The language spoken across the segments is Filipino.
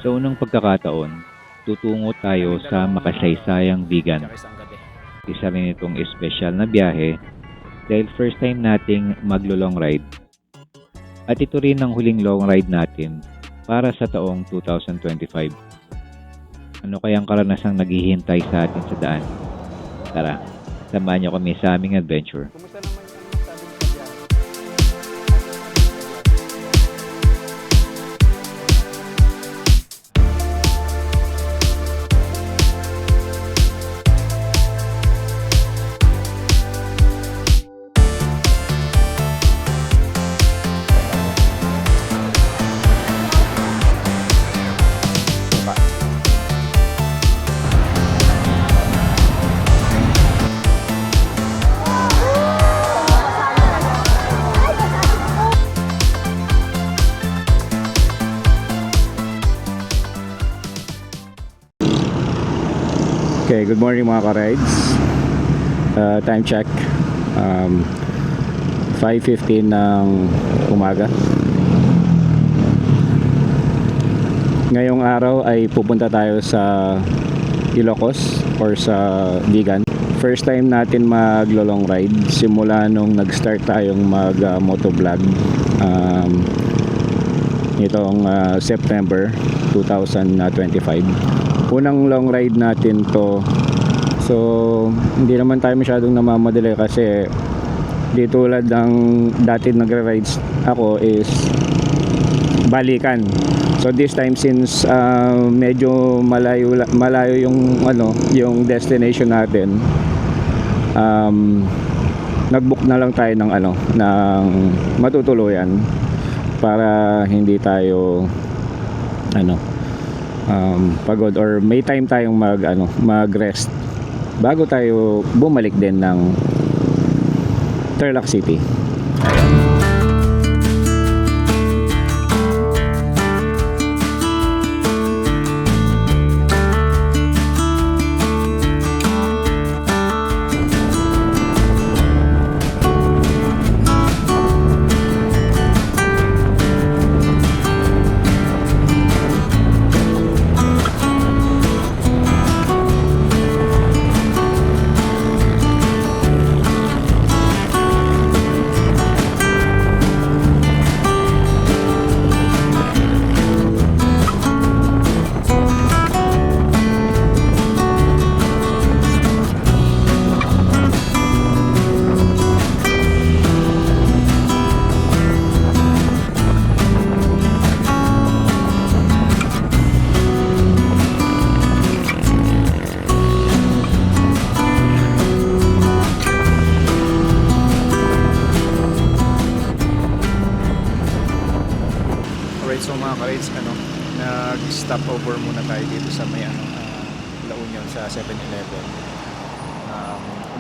Sa unang pagkakataon, tutungo tayo sa makasaysayang vegan. Isa rin itong espesyal na biyahe dahil first time nating maglo-long ride. At ito rin ang huling long ride natin para sa taong 2025. Ano kayang karanasang naghihintay sa atin sa daan? Tara, samahan niyo kami sa aming adventure. Kumusta naman yung sabi mo sa biyahe? Okay, good morning mga ka-rides. Time check, 5:15 ng umaga. Ngayong araw ay pupunta tayo sa Ilocos or sa Vigan. First time natin maglo-long ride simula nung nag-start tayong mag-motovlog nitong September 2025. Unang long ride natin to. So hindi naman tayo masyadong namamadali kasi di tulad ng dati nagre-rides ako is balikan. So this time since medyo malayo yung yung destination natin, nag-book na lang tayo ng ng matutuluyan para hindi tayo pagod or may time tayong mag-rest bago tayo bumalik din ng Tarlac City. So mga ka-rides, nag-stop over muna tayo dito sa may La Union sa 7-Eleven.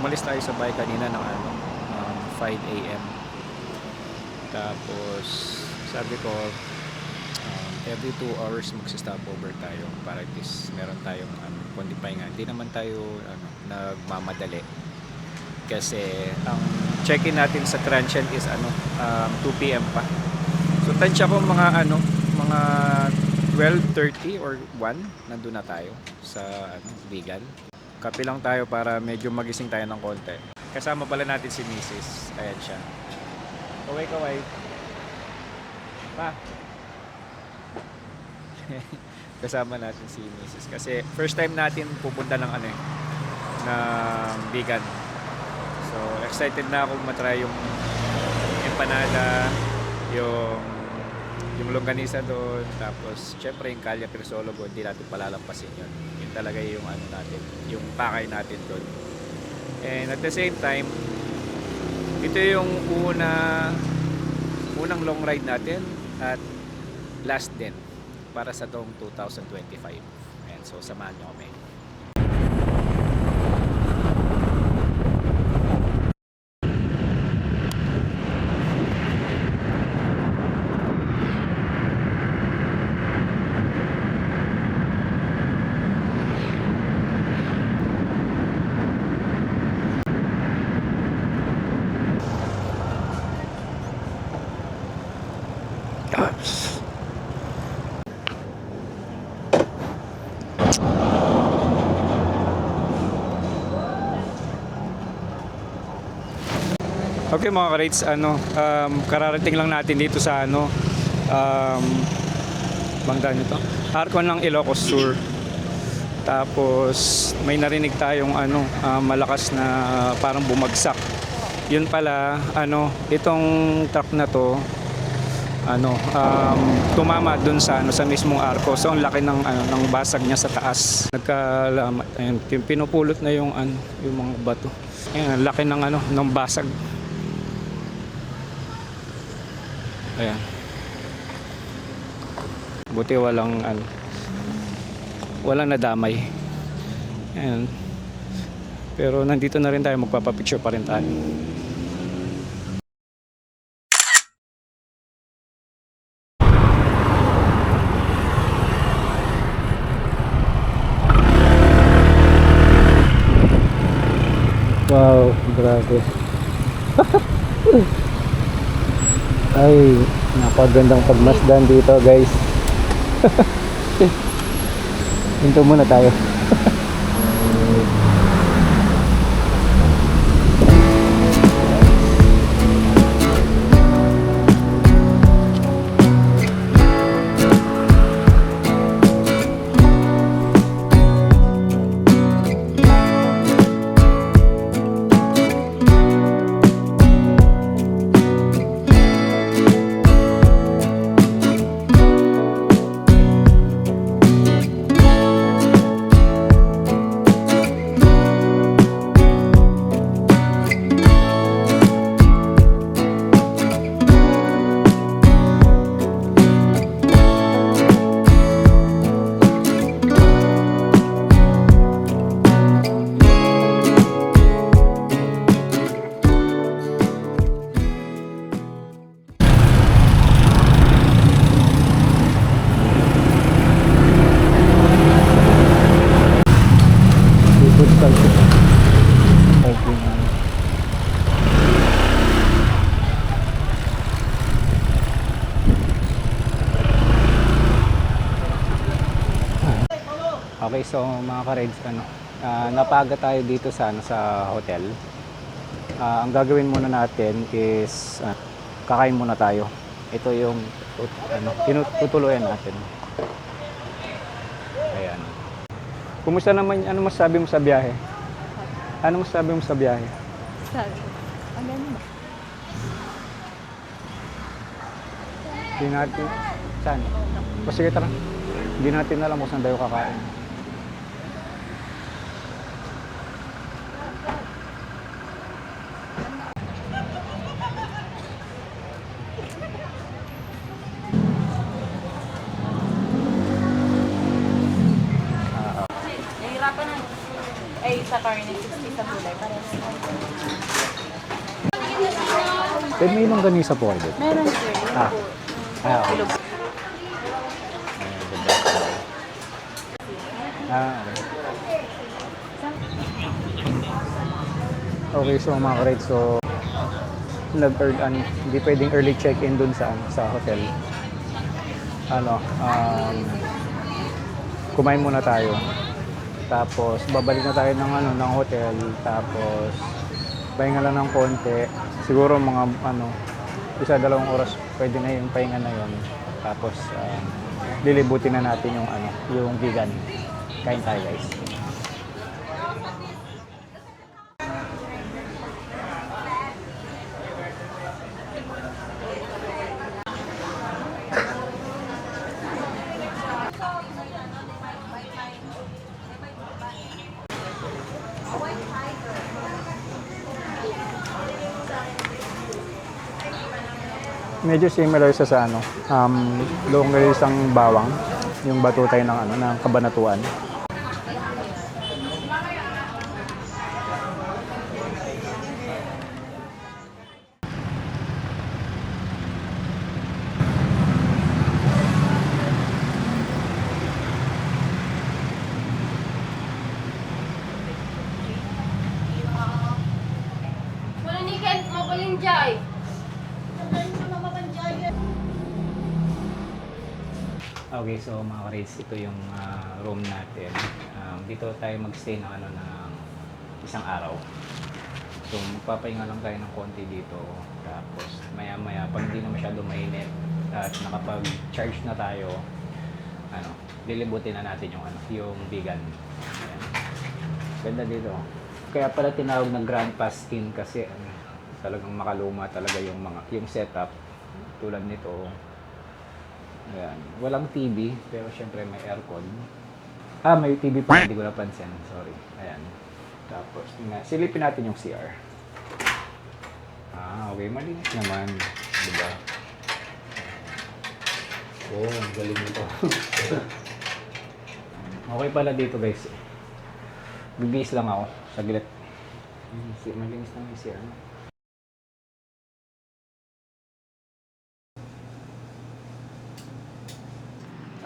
Umalis tayo sa bahay kanina ng 5 AM. Tapos sabi ko every 2 hours magsa-stop over tayo para at least meron tayong kundi pahinga. Hindi naman tayo nagmamadali. Kasi ang check-in natin sa transient is 2 PM pa. So tansya ko mga 12:30 or 1 nandun na tayo sa Vigan. Kape lang tayo para medyo magising tayo ng konti. Kasama pala natin si Mrs. Ayan siya. Kaway. Pa. Kasama natin si Mrs. Kasi first time natin pupunta ng ng Vigan. So excited na ako matry yung empanada, yung longganisa doon, tapos syempre yung Calle Crisologo, hindi natin palalampasin yun. Yun talaga yung natin, yung pakay natin doon. And at the same time, ito yung unang long ride natin at last din para sa taong 2025. And so samahan nyo kami. Okay mga ka-rates, kararating lang natin dito sa bang daan ito? Arco ng Ilocos Sur. Tapos may narinig tayong malakas na parang bumagsak. Yun pala, itong truck na to tumama dun sa mismong arko. So ang laki ng basag niya sa taas. Nagkalamat, ayun, pinupulot na yung mga bato. Ayun, ang laki ng basag. Ayan. Buti walang nadamay. Ayan. Pero nandito na rin tayo, magpapapicture pa rin tayo. Wow, grabe. Ay, napagandang pagmasdan dito, guys. Hinto muna tayo. Okay, so mga ka-rides, napaga tayo dito sa hotel. Ang gagawin muna natin is kakain muna tayo. Ito yung tutuluyan natin. Ayan. Kumusta naman, ano masasabi mo sa biyahe? Ano masasabi mo sa biyahe? Sabi ko, ang ganda. Hindi natin, saan? O sige, tara. Hindi natin alam kung saan tayo kakain. Nahirapan na. Ay, sa karne, 60 sa gulay. Parehas. Then may longganisa po kayo. Meron, sir. Okay. Okay, so mga ka-rides, so hindi pwedeng early check-in dun sa hotel. Kumain muna tayo. Tapos babalik na tayo ng hotel. Tapos pahinga lang ng konti. Siguro mga 1-2 oras pwede na yung pahinga na yon. Tapos lilibutin na natin yung vegan. Kain tayo, guys. Medyo similar sa longganisang bawang, yung batutay ng Kabanatuan. Wala ni Kent, mabalinjay. Okay, so mga ka-rides, ito yung room natin. Dito tayo magstay ng isang araw. So So magpapahinga lang tayo ng konti dito. Tapos maya maya pag hindi na masyado mainit at nakapag-charge na tayo, lilibutin na natin yung vegan. Ayan. Ganda dito. Kaya pala tinawag ng Grand Pass Inn kasi talagang makaluma talaga yung setup tulad nito. Ayan. Walang TV pero syempre may aircon. May TV pa, hindi ko napansin. Sorry. Ayan. Tapos silipin natin yung CR. Okay, malinis naman, 'di ba? Ang galing nito. Okay pala dito, guys. Bibihis lang ako. Saglit. Malinis lang yung CR.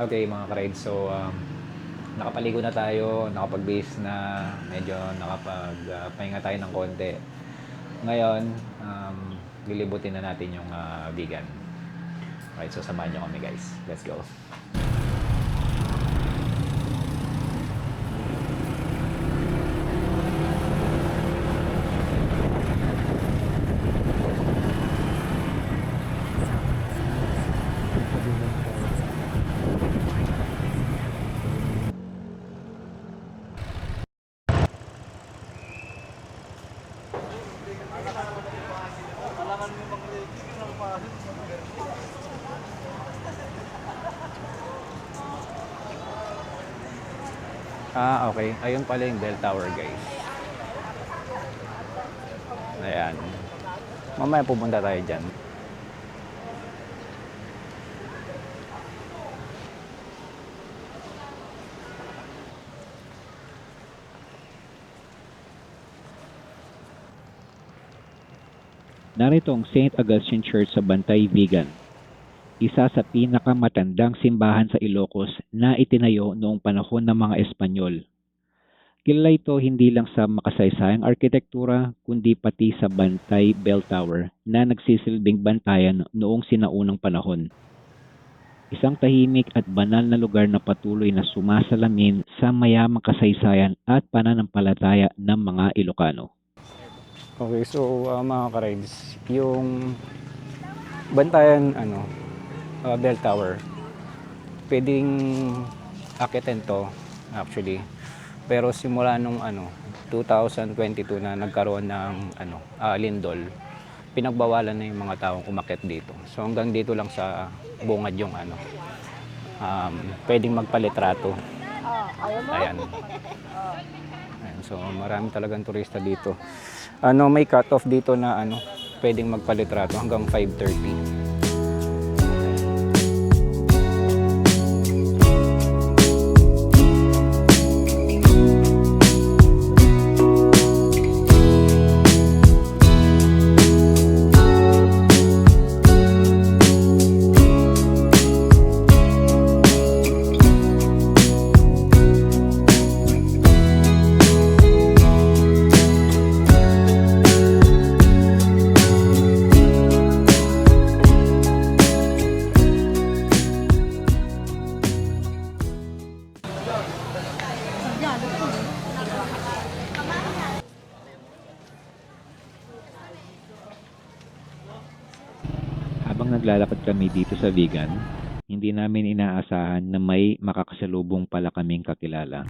Okay, mga ka-ride. So, nakapaligo na tayo. Nakapag-base na. Medyo nakapag-pahinga tayo ng konti. Ngayon, lilibutin na natin yung vegan. Right, so samahan nyo kami, guys. Let's go. Okay. Ayun pala yung bell tower, guys. Ayan. Mamaya pupunta tayo dyan. Narito ang St. Augustine Church sa Bantay, Vigan. Isa sa pinakamatandang simbahan sa Ilocos na itinayo noong panahon ng mga Espanyol. Kilala ito hindi lang sa makasaysayang arkitektura kundi pati sa Bantay Bell Tower na nagsisilbing bantayan noong sinaunang panahon. Isang tahimik at banal na lugar na patuloy na sumasalamin sa mayamang kasaysayan at pananampalataya ng mga Ilocano. Okay, so mga ka-rides, yung bantayan, bell tower, pwedeng akitin to, actually. Pero simula nung 2022 na nagkaroon ng lindol, pinagbawalan na yung mga taong umakyat dito. So hanggang dito lang sa bungad yung pwedeng magpalitrato. Ayan. Ayan. So marami talagang turista dito. May cut-off dito na pwedeng magpalitrato hanggang 5:30. Habang naglalakad kami dito sa Vigan, hindi namin inaasahan na may makakasalubong pala kaming kakilala.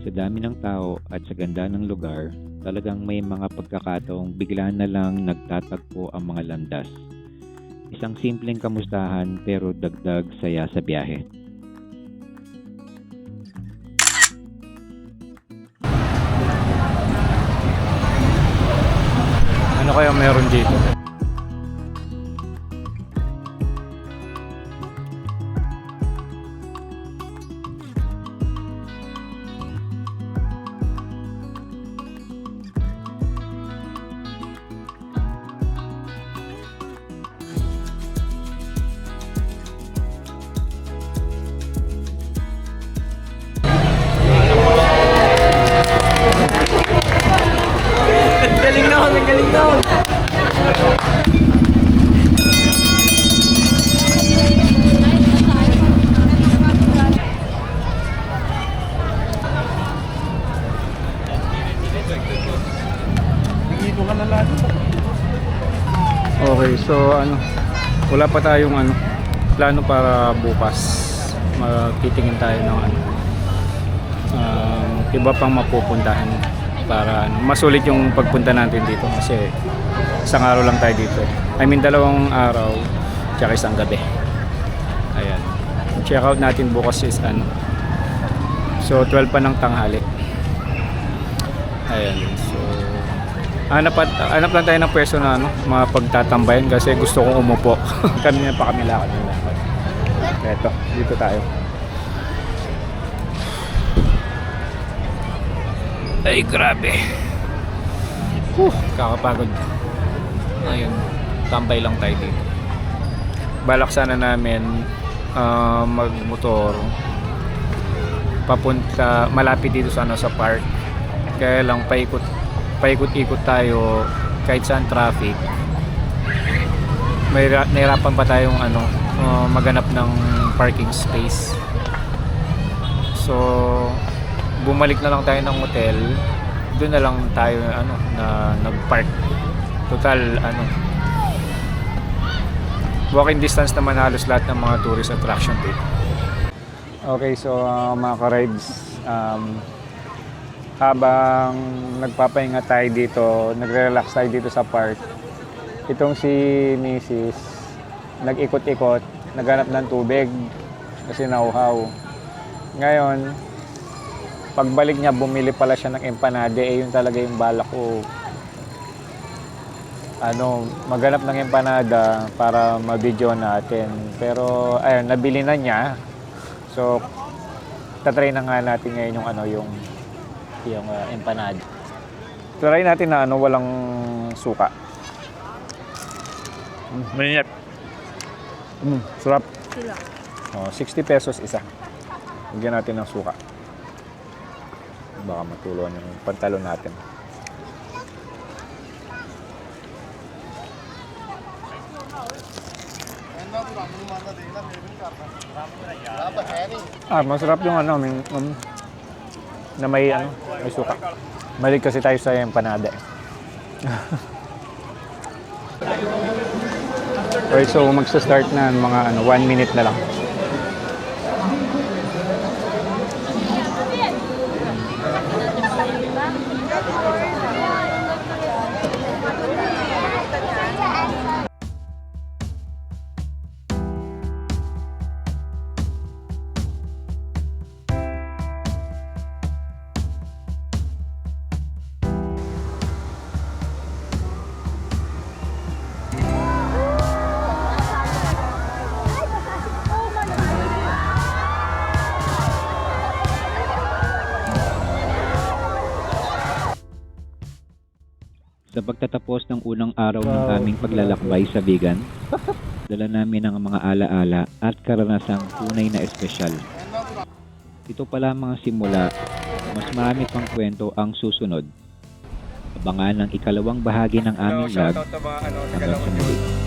Sa dami ng tao at sa ganda ng lugar, talagang may mga pagkakataong bigla na lang nagtatagpo ang mga landas. Isang simpleng kamustahan pero dagdag saya sa biyahe. Ano kaya meron dito? Galing na! So wala pa tayong plano para bukas. Magtitingin tayo ng iba pang mapupuntahan para masulit yung pagpunta natin dito kasi isang araw lang tayo dito. I mean 2 araw tsaka isang gabi. Ayan. Check out natin bukas is so 12 pa ng tanghali. Ayan. So hanap lang tayo ng pwesto na mapagtatambayan kasi gusto kong umupo. Kanina pa kami lakad ng lakad. Eto, dito tayo. Ay, grabe. Kakapagod. Ayun, tambay lang tayo dito. Balak sana namin magmotor papunta malapit dito sa sa park. Kaya lang paikot-ikot tayo kahit saan traffic. Nahirapan pa tayong maganap ng parking space. So bumalik na lang tayo ng hotel. Doon na lang tayo na nag-park. Total walking distance naman halos lahat ng mga tourist attraction dito. Okay, so mga ka-rides, habang nagpapahinga tayo dito, nagre-relax tayo dito sa park, itong si Mrs. nag-ikot-ikot, naghanap ng tubig kasi nauhaw. Ngayon, pagbalik niya, bumili pala siya ng empanade. Yun talaga yung balak ko. Maghanap ng empanada para ma-video natin. Pero, ayun, nabili na niya. So, tatry na nga natin ngayon yung empanada. Try natin na walang suka. Mainit. Sarap. 60 pesos isa. Bigyan natin ng suka. Baka matulungan yung pantalon natin. Masarap yung na may suka. Malig kasi tayo sa empanada. Okay, so magsa-start na mga 1 minute na lang. Sa pagtatapos ng unang araw ng aming paglalakbay sa Vigan, dala namin ang mga alaala at karanasang tunay na espesyal. Ito pa lamang ang simula, mas marami pang kwento ang susunod. Abangan ang ikalawang bahagi ng aming vlog. Shoutout sa mga Hanggang sa muli.